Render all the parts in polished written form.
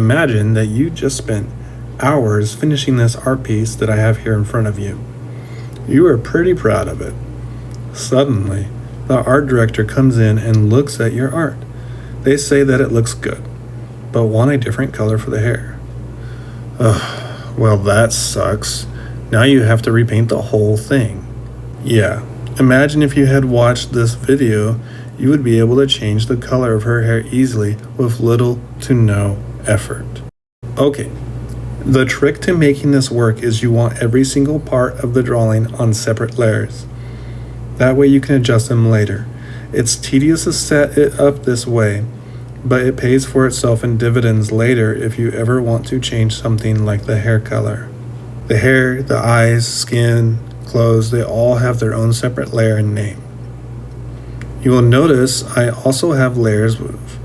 Imagine that you just spent hours finishing this art piece that I have here in front of you. You are pretty proud of it. Suddenly, the art director comes in and looks at your art. They say that it looks good, but want a different color for the hair. Ugh, well, that sucks. Now you have to repaint the whole thing. Yeah, imagine if you had watched this video, you would be able to change the color of her hair easily with little to no effort. Okay, the trick to making this work is you want every single part of the drawing on separate layers. That way you can adjust them later. It's tedious to set it up this way, but it pays for itself in dividends later if you ever want to change something like the hair color. The hair, the eyes, skin, clothes, they all have their own separate layer and name. You will notice I also have layers with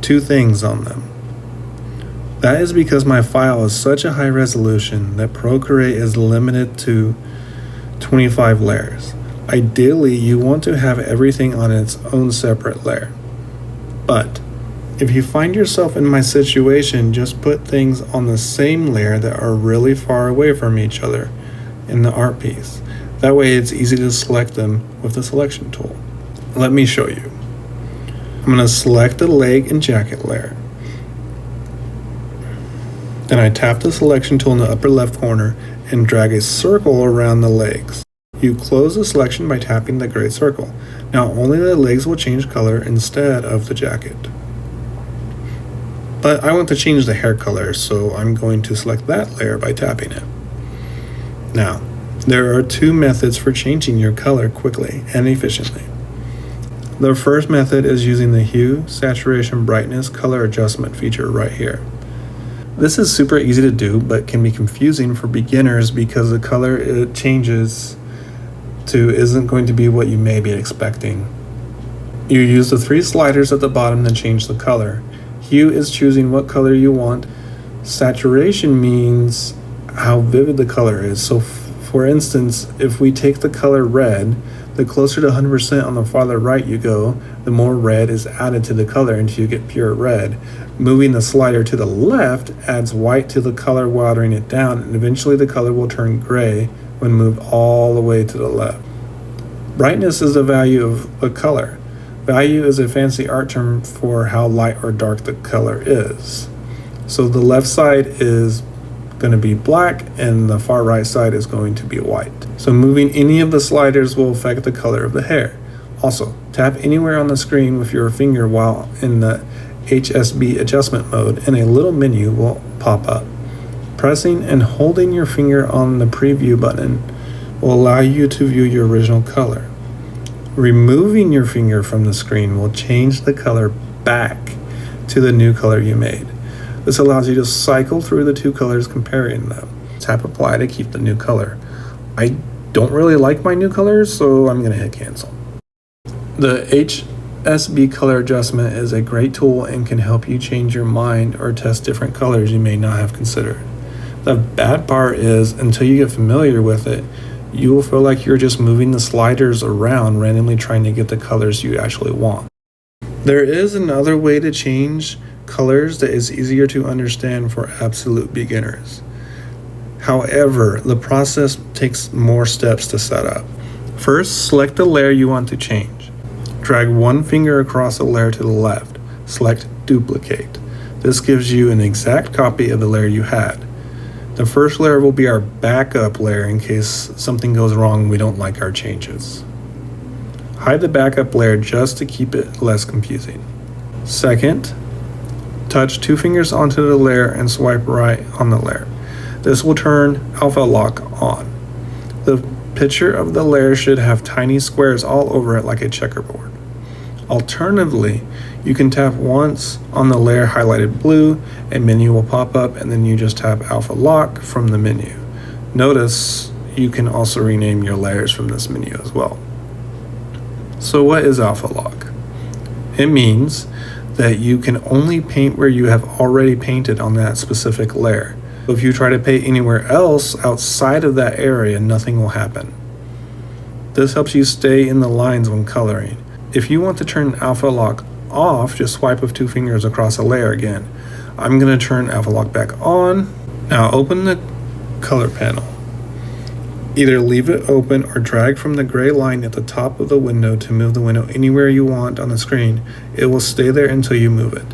2 things on them. That is because my file is such a high resolution that Procreate is limited to 25 layers. Ideally, you want to have everything on its own separate layer. But if you find yourself in my situation, just put things on the same layer that are really far away from each other in the art piece. That way it's easy to select them with the selection tool. Let me show you. I'm going to select the leg and jacket layer. Then I tap the selection tool in the upper left corner and drag a circle around the legs. You close the selection by tapping the gray circle. Now only the legs will change color instead of the jacket. But I want to change the hair color, so I'm going to select that layer by tapping it. Now, there are 2 methods for changing your color quickly and efficiently. The first method is using the Hue Saturation Brightness color adjustment feature right here. This is super easy to do, but can be confusing for beginners because the color it changes to isn't going to be what you may be expecting. You use the 3 sliders at the bottom to change the color. Hue is choosing what color you want. Saturation means how vivid the color is. So for instance, if we take the color red, the closer to 100% on the farther right you go, the more red is added to the color until you get pure red. Moving the slider to the left adds white to the color, watering it down, and eventually the color will turn gray when moved all the way to the left. Brightness is the value of a color. Value is a fancy art term for how light or dark the color is. So the left side is going to be black and the far right side is going to be white. So moving any of the sliders will affect the color of the hair. Also, tap anywhere on the screen with your finger while in the HSB adjustment mode and a little menu will pop up. Pressing and holding your finger on the preview button will allow you to view your original color. Removing your finger from the screen will change the color back to the new color you made. This allows you to cycle through the 2 colors, comparing them. Tap apply to keep the new color. I don't really like my new colors, so I'm going to hit cancel. The HSB color adjustment is a great tool and can help you change your mind or test different colors you may not have considered. The bad part is, until you get familiar with it, you will feel like you're just moving the sliders around, randomly trying to get the colors you actually want. There is another way to change colors that is easier to understand for absolute beginners. However, the process takes more steps to set up. First, select the layer you want to change. Drag 1 finger across the layer to the left. Select Duplicate. This gives you an exact copy of the layer you had. The first layer will be our backup layer in case something goes wrong and we don't like our changes. Hide the backup layer just to keep it less confusing. Second, touch 2 fingers onto the layer and swipe right on the layer. This will turn Alpha Lock on. The picture of the layer should have tiny squares all over it like a checkerboard. Alternatively, you can tap once on the layer highlighted blue, a menu will pop up, and then you just tap Alpha Lock from the menu. Notice you can also rename your layers from this menu as well. So what is Alpha Lock? It means that you can only paint where you have already painted on that specific layer. If you try to paint anywhere else outside of that area, nothing will happen. This helps you stay in the lines when coloring. If you want to turn Alpha Lock off, just swipe with 2 fingers across a layer again. I'm going to turn alpha lock back on. Now open the color panel. Either leave it open or drag from the gray line at the top of the window to move the window anywhere you want on the screen. It will stay there until you move it.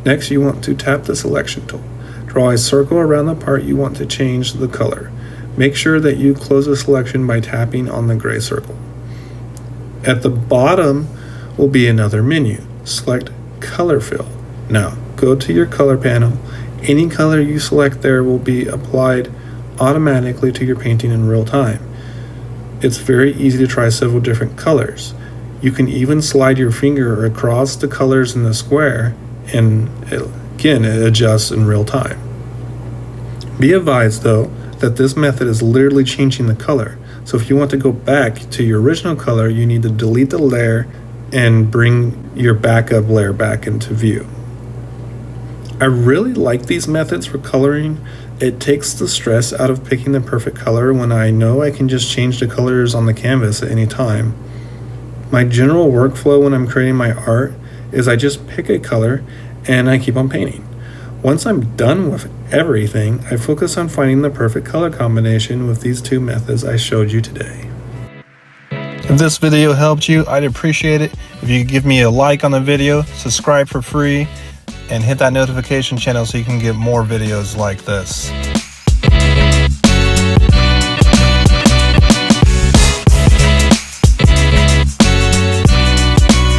Next, you want to tap the selection tool. Draw a circle around the part you want to change the color. Make sure that you close the selection by tapping on the gray circle. At the bottom will be another menu. Select Color Fill. Now, go to your color panel. Any color you select there will be applied automatically to your painting in real time. It's very easy to try several different colors. You can even slide your finger across the colors in the square and it adjusts in real time. Be advised though that this method is literally changing the color. So if you want to go back to your original color, you need to delete the layer and bring your backup layer back into view. I really like these methods for coloring. It takes the stress out of picking the perfect color when I know I can just change the colors on the canvas at any time. My general workflow when I'm creating my art is I just pick a color and I keep on painting. Once I'm done with everything, I focus on finding the perfect color combination with these two methods I showed you today. If this video helped you, I'd appreciate it if you could give me a like on the video, subscribe for free, and hit that notification channel so you can get more videos like this.